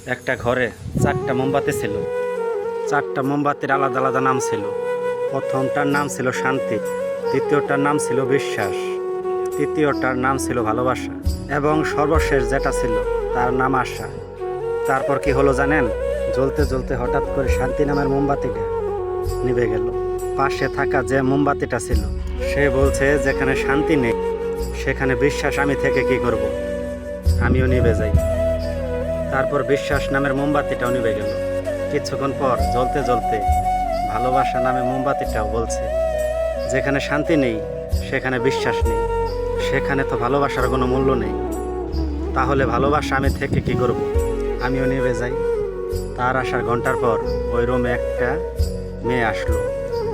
একটা ঘরে 4টা মোমবাতি ছিল। 4টা মোমবাতির আলাদা আলাদা নাম ছিল। প্রথমটার নাম ছিল শান্তি, দ্বিতীয়টার নাম ছিল বিশ্বাস, তৃতীয়টার নাম ছিল ভালোবাসা এবং সর্বশেষ যেটা ছিল তার নাম আশা। তারপর কি হলো জানেন? জ্বলতে জ্বলতে হঠাৎ করে শান্তি নামের মোমবাতিটা নিভে গেল। পাশে থাকা যে মোমবাতিটা ছিল সে বলছে, যেখানে শান্তি নেই সেখানে বিশ্বাস আমি থেকে কি করব, আমিও নিভে যাই। তারপর বিশ্বাস নামের মোমবাতিটাও নিভে গেল। কিছুক্ষণ পর জ্বলতে জ্বলতে ভালোবাসা নামে মোমবাতিটাও বলছে, যেখানে শান্তি নেই সেখানে বিশ্বাস নেই, সেখানে তো ভালোবাসার কোনো মূল্য নেই। তাহলে ভালোবাসা আমি থেকে কি করব, আমিও নিভে যাই। তার আসার ঘন্টার পর ওই রুমে একটা মেয়ে আসলো।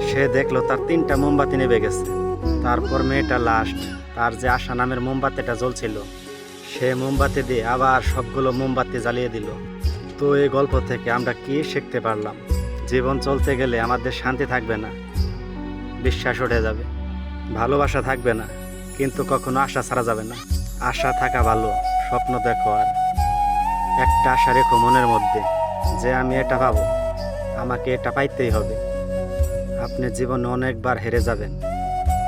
সে দেখলো তার 3টা মোমবাতি নিভে গেছে। তারপর মেয়েটা লাস্ট তার যে আশা নামের মোমবাতিটা জ্বলছিল সে মোমবাতি দিয়ে আবার সবগুলো মোমবাতি জ্বালিয়ে দিল। তো এই গল্প থেকে আমরা কি শিখতে পারলাম? জীবন চলতে গেলে আমাদের শান্তি থাকবে না, বিশ্বাস উঠে যাবে, ভালোবাসা থাকবে না, কিন্তু কখনো আশা ছাড়া যাবে না। আশা থাকা ভালো, স্বপ্ন দেখো, আর একটা আশা রেখো মনের মধ্যে যে আমি এটা পাবো, আমাকে এটা পাইতেই হবে। আপনি জীবনে অনেকবার হেরে যাবেন,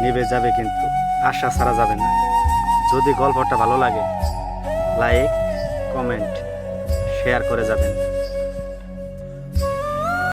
নিভে যাবে, কিন্তু আশা ছাড়া যাবে না। যদি গল্পটা ভালো লাগে লাইক, কমেন্ট, শেয়ার করে যাবেন।